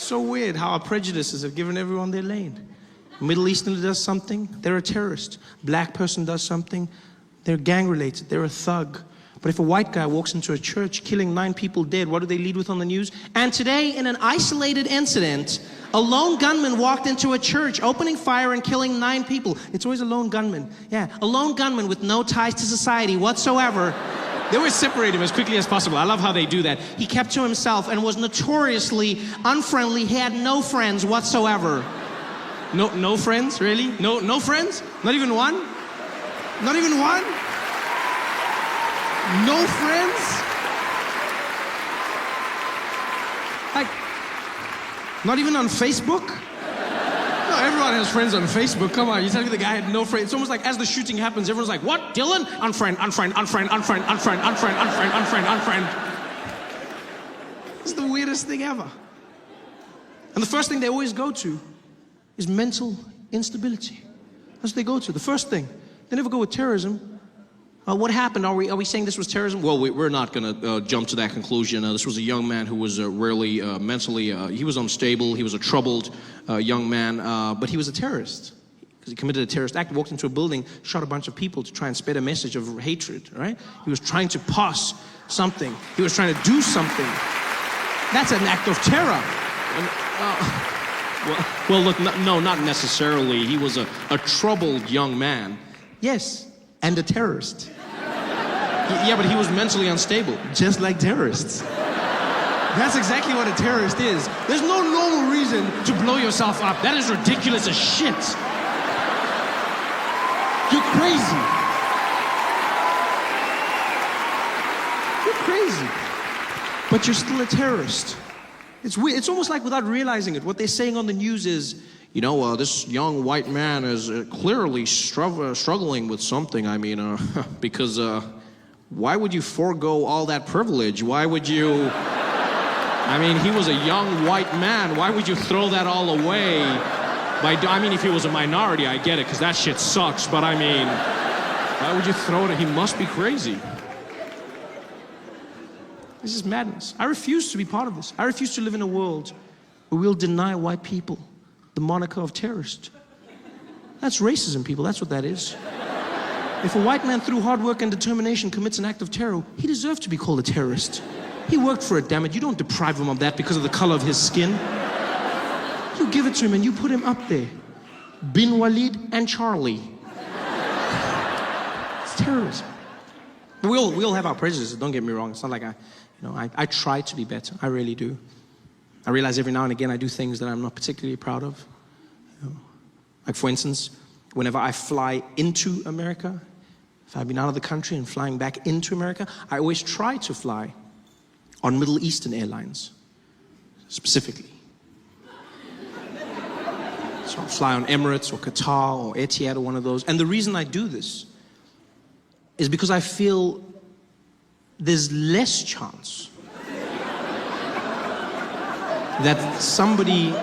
It's so weird how our prejudices have given everyone their lane. Middle Eastern does something, they're a terrorist. Black person does something, they're gang related, they're a thug. But if a white guy walks into a church killing 9 people dead, what do they lead with on the news? And today, in an isolated incident, a lone gunman walked into a church, opening fire and killing 9 people. It's always a lone gunman. Yeah, a lone gunman with no ties to society whatsoever. They always separate him as quickly as possible. I love how they do that. He kept to himself and was notoriously unfriendly. He had no friends whatsoever. No friends, really? No friends? Not even one? Not even one? No friends? Like, not even on Facebook? No, everyone has friends on Facebook. Come on, you tell me the guy had no friends. It's almost like as the shooting happens, everyone's like, what, Dylan? Unfriend, unfriend, unfriend, unfriend, unfriend, unfriend, unfriend, unfriend, unfriend. It's the weirdest thing ever. And the first thing they always go to is mental instability. That's what they go to, the first thing. They never go with terrorism. What happened? Are we saying this was terrorism? Well, we're not going to jump to that conclusion. This was a young man who was really mentally, he was unstable. He was a troubled young man, but he was a terrorist. Because he committed a terrorist act, walked into a building, shot a bunch of people to try and spread a message of hatred, right? He was trying to pass something. He was trying to do something. That's an act of terror. Well, look, no, not necessarily. He was a troubled young man. Yes, and a terrorist. Yeah, but he was mentally unstable. Just like terrorists. That's exactly what a terrorist is. There's no normal reason to blow yourself up. That is ridiculous as shit. You're crazy. You're crazy. But you're still a terrorist. It's weird. It's almost like without realizing it, what they're saying on the news is, you know, this young white man is clearly struggling with something. I mean, because why would you forego all that privilege? Why would you... I mean, he was a young white man. Why would you throw that all away? I mean, if he was a minority, I get it, because that shit sucks. But I mean, why would you throw it? He must be crazy. This is madness. I refuse to be part of this. I refuse to live in a world where we'll deny white people the moniker of terrorist. That's racism, people. That's what that is. If a white man through hard work and determination commits an act of terror, he deserves to be called a terrorist. He worked for it, damn it. You don't deprive him of that because of the color of his skin. You give it to him and you put him up there. Bin Walid and Charlie. It's terrorism. But we all have our prejudices, don't get me wrong. It's not like I try to be better. I really do. I realize every now and again I do things that I'm not particularly proud of. Like for instance, whenever I fly into America, if I've been out of the country and flying back into America, I always try to fly on Middle Eastern airlines, specifically. So I'll fly on Emirates or Qatar or Etihad or one of those. And the reason I do this is because I feel there's less chance that somebody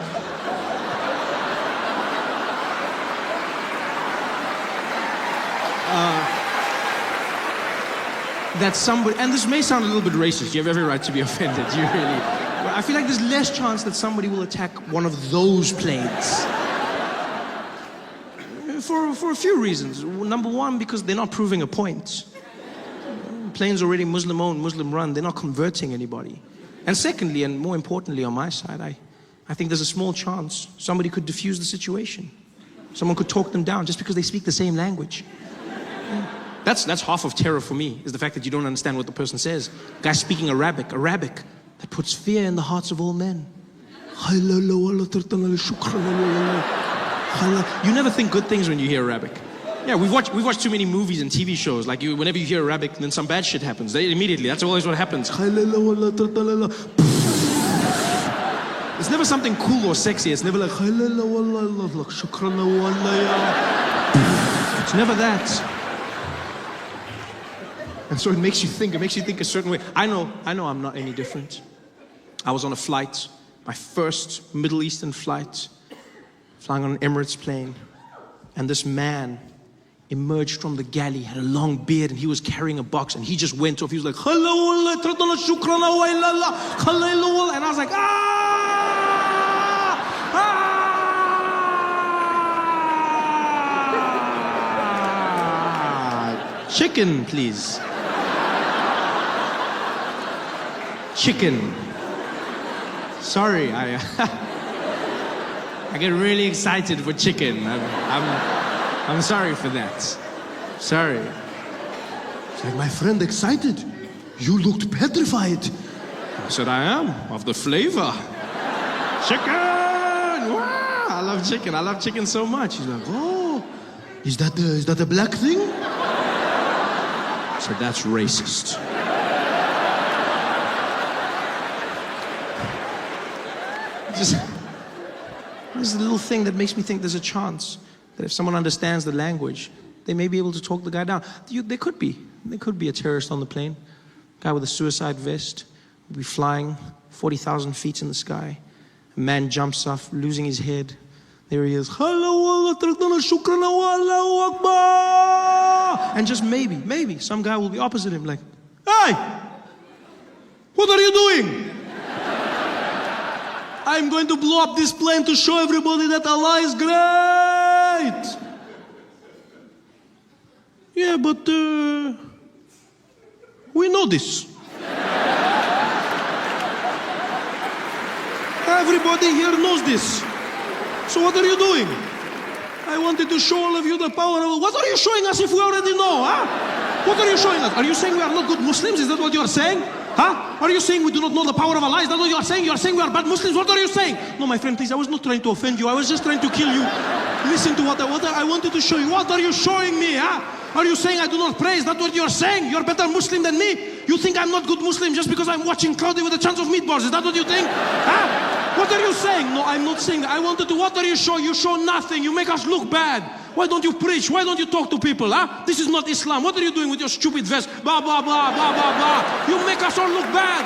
and this may sound a little bit racist, you have every right to be offended, you really. But I feel like there's less chance that somebody will attack one of those planes. For a few reasons. Number one, because they're not proving a point. Planes already Muslim-owned, Muslim-run, they're not converting anybody. And secondly, and more importantly on my side, I think there's a small chance somebody could diffuse the situation. Someone could talk them down just because they speak the same language. Yeah. That's half of terror for me, is the fact that you don't understand what the person says. Guy speaking Arabic, that puts fear in the hearts of all men. You never think good things when you hear Arabic. Yeah, we've watched too many movies and TV shows. Like whenever you hear Arabic, then some bad shit happens. That's always what happens. It's never something cool or sexy. It's never like it's never that. And so it makes you think a certain way. I know I'm not any different. I was on a flight, my first Middle Eastern flight, flying on an Emirates plane, and this man emerged from the galley, had a long beard, and he was carrying a box, and he just went off. He was like, and I was like, Chicken, please. Chicken. Sorry, I get really excited for chicken. I'm sorry for that. Sorry. It's like, my friend, excited. You looked petrified. I said, I am, of the flavor. Chicken! Wow! I love chicken. I love chicken so much. He's like, oh, Is that a black thing? I said, that's racist. Just, there's a little thing that makes me think there's a chance that if someone understands the language, they may be able to talk the guy down. There could be a terrorist on the plane, guy with a suicide vest, will be flying 40,000 feet in the sky. A man jumps off, losing his head. There he is. And just maybe some guy will be opposite him, like, hey, what are you doing? I'm going to blow up this plane to show everybody that Allah is great. Yeah, but we know this. Everybody here knows this. So what are you doing? I wanted to show all of you the power of... What are you showing us if we already know, huh? What are you showing us? Are you saying we are not good Muslims? Is that what you are saying? Huh? Are you saying we do not know the power of Allah? Is that what you are saying? You are saying we are bad Muslims? What are you saying? No, my friend, please, I was not trying to offend you. I was just trying to kill you. Listen to what I wanted to show you. What are you showing me, huh? Are you saying I do not pray? Is that what you are saying? You are better Muslim than me? You think I'm not good Muslim just because I'm watching Cloudy with a chance of meatballs? Is that what you think? Huh? What are you saying? No, I'm not saying that. I wanted to, what are you showing? You show nothing. You make us look bad. Why don't you preach? Why don't you talk to people, huh? This is not Islam. What are you doing with your stupid vest? Blah, blah, blah, blah, blah, blah. You make us all look bad.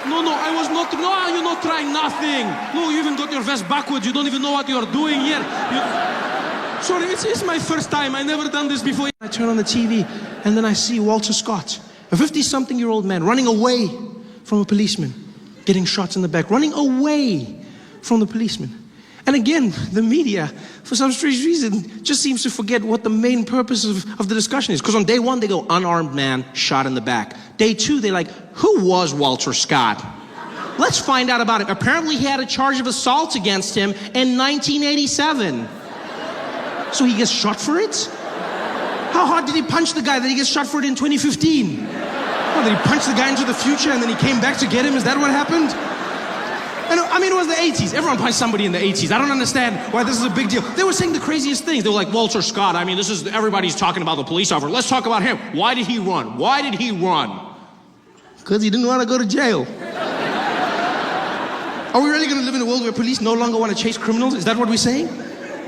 No, I was not, no, you're not trying nothing. No, you even got your vest backwards. You don't even know what you're doing here. Sorry, it's my first time. I never done this before. I turn on the TV and then I see Walter Scott, a 50-something-year-old man running away from a policeman, getting shots in the back, running away from the policeman. And again, the media, for some strange reason, just seems to forget what the main purpose of the discussion is. Because on day one, they go, unarmed man, shot in the back. Day two, they're like, who was Walter Scott? Let's find out about him. Apparently, he had a charge of assault against him in 1987. So he gets shot for it? How hard did he punch the guy that he gets shot for it in 2015? Oh, did he punch the guy into the future and then he came back to get him? Is that what happened? I mean, it was the 80s. Everyone punched somebody in the 80s. I don't understand why this is a big deal. They were saying the craziest things. They were like, Walter Scott, I mean, everybody's talking about the police officer. Let's talk about him. Why did he run? Why did he run? Because he didn't want to go to jail. Are we really going to live in a world where police no longer want to chase criminals? Is that what we're saying?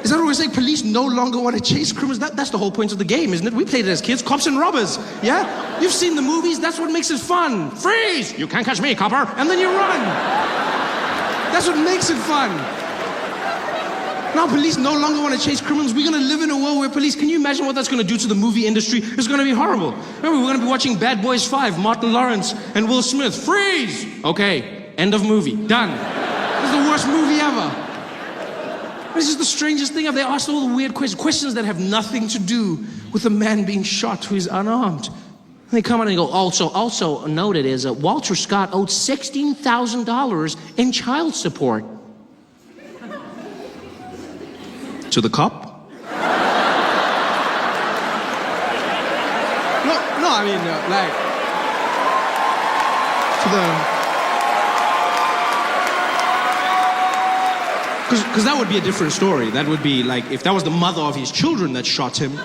Is that what we're saying? Police no longer want to chase criminals? That's the whole point of the game, isn't it? We played it as kids, cops and robbers, yeah? You've seen the movies, that's what makes it fun. Freeze! You can't catch me, copper. And then you run. That's what makes it fun. Now police no longer want to chase criminals. We're going to live in a world where police, can you imagine what that's going to do to the movie industry? It's going to be horrible. Remember, we're going to be watching Bad Boys 5, Martin Lawrence and Will Smith. Freeze! Okay, end of movie, done. This is the worst movie ever. This is the strangest thing. They asked all the weird questions that have nothing to do with a man being shot who is unarmed. And they come out and they go, also noted is Walter Scott owed $16,000 in child support. To the cop? No, I mean, like, to the... Because that would be a different story. That would be like, if that was the mother of his children that shot him,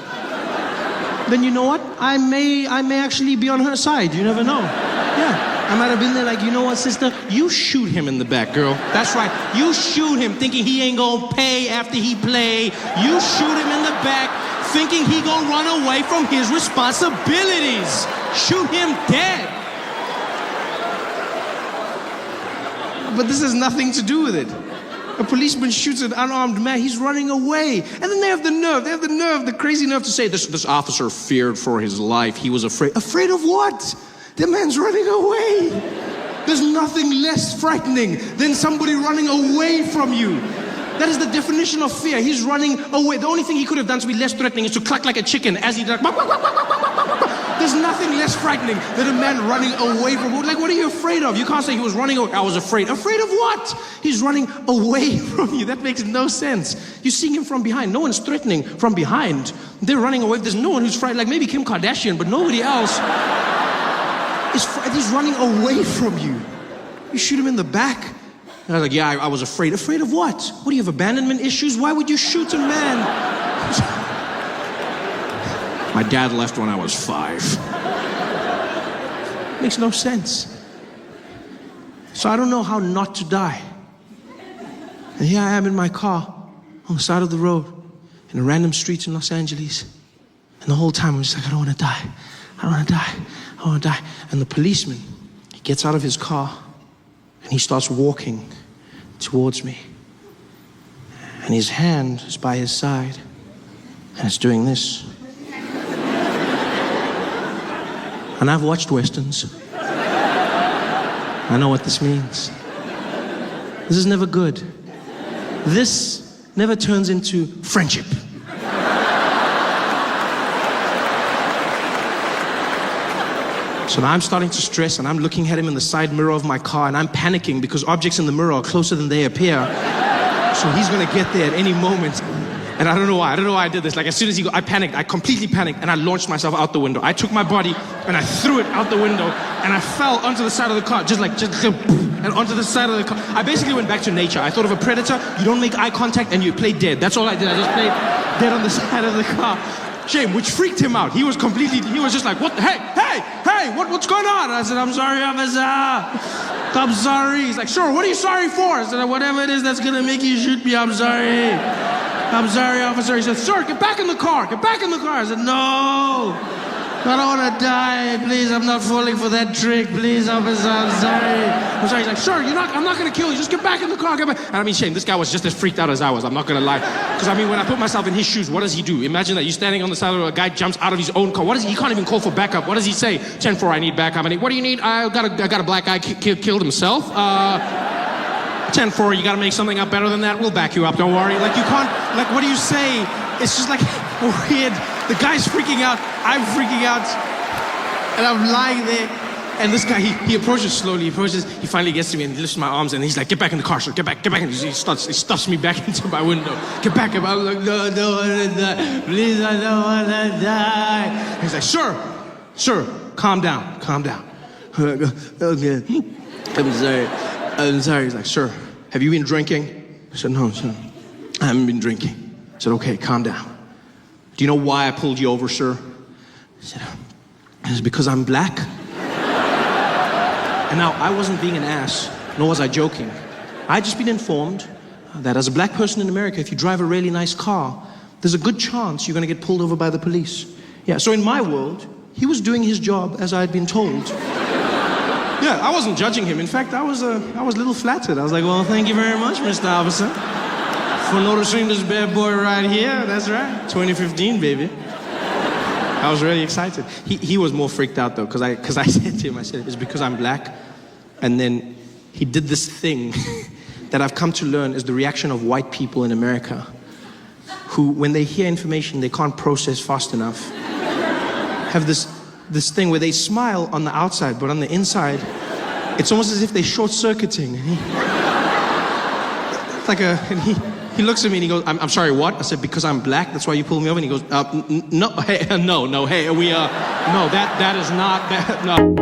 then you know what? I may actually be on her side. You never know. Yeah, I might have been there like, you know what, sister? You shoot him in the back, girl. That's right. You shoot him thinking he ain't gonna pay after he play. You shoot him in the back thinking he gonna run away from his responsibilities. Shoot him dead. But this has nothing to do with it. A policeman shoots an unarmed man, he's running away. And then they have the crazy nerve to say, this officer feared for his life. He was afraid. Afraid of what? The man's running away. There's nothing less frightening than somebody running away from you. That is the definition of fear. He's running away. The only thing he could have done to be less threatening is to cluck like a chicken as he does. There's nothing less frightening than a man running away from you. Like, what are you afraid of? You can't say he was running away. I was afraid. Afraid of what? He's running away from you. That makes no sense. You're seeing him from behind. No one's threatening from behind. They're running away. There's no one who's frightened. Like maybe Kim Kardashian, but nobody else he's running away from you. You shoot him in the back. And I was like, yeah, I was afraid. Afraid of what? What, do you have abandonment issues? Why would you shoot a man? My dad left when I was 5. Makes no sense. So I don't know how not to die. And here I am in my car on the side of the road in a random street in Los Angeles. And the whole time I'm just like, I don't want to die. I don't want to die. I don't want to die. And the policeman, he gets out of his car and he starts walking towards me. And his hand is by his side and it's doing this. And I've watched Westerns. I know what this means. This is never good. This never turns into friendship. So now I'm starting to stress and I'm looking at him in the side mirror of my car and I'm panicking because objects in the mirror are closer than they appear. So he's gonna get there at any moment. And I don't know why I did this. Like as soon as I panicked, I completely panicked and I launched myself out the window. I took my body and I threw it out the window and I fell onto the side of the car, just and onto the side of the car. I basically went back to nature. I thought of a predator, you don't make eye contact and you play dead. That's all I did. I just played dead on the side of the car. Shame, which freaked him out. He was just like, what, hey, what's going on? And I said, I'm sorry, officer. I'm sorry. He's like, sure, what are you sorry for? I said, whatever it is that's gonna make you shoot me, I'm sorry. I'm sorry, officer. He said, sir, get back in the car. Get back in the car. I said, no. I don't want to die. Please, I'm not falling for that trick. Please, officer, I'm sorry. I'm sorry. He's like, sir, I'm not going to kill you. Just get back in the car. Get back. And I mean, Shane, this guy was just as freaked out as I was. I'm not going to lie. Because, I mean, when I put myself in his shoes, what does he do? Imagine that you're standing on the side of the road, a guy jumps out of his own car. He can't even call for backup. What does he say? 10-4, I need backup. What do you need? I got a black guy killed himself. 10-4, you gotta make something up better than that. We'll back you up, don't worry. Like you can't, like what do you say? It's just like weird. The guy's freaking out, I'm freaking out. And I'm lying there. And this guy, he approaches slowly, he finally gets to me and he lifts my arms and he's like, get back in the car, sir, get back. And he stuffs me back into my window. Get back. I'm like, no, I don't wanna die. Please, I don't wanna die. And he's like, sir, calm down. Okay, I'm sorry. He's like, sir, have you been drinking? I said, no, sir, I haven't been drinking. I said, okay, calm down. Do you know why I pulled you over, sir? I said, it's because I'm black. And now, I wasn't being an ass, nor was I joking. I'd just been informed that as a black person in America, if you drive a really nice car, there's a good chance you're gonna get pulled over by the police. Yeah, so in my world, he was doing his job as I had been told. Yeah, I wasn't judging him. In fact, I was a little flattered. I was like, well, thank you very much, Mr. Officer, for noticing this bad boy right here. That's right, 2015, baby. I was really excited. He was more freaked out, though, because I said to him, I said, it's because I'm black. And then he did this thing that I've come to learn is the reaction of white people in America, who, when they hear information they can't process fast enough, have this thing where they smile on the outside, but on the inside, it's almost as if they're short-circuiting. And he looks at me and he goes, I'm sorry, what? I said, because I'm black, that's why you pulled me over? And he goes, no, hey, no, hey, no, that is not, no.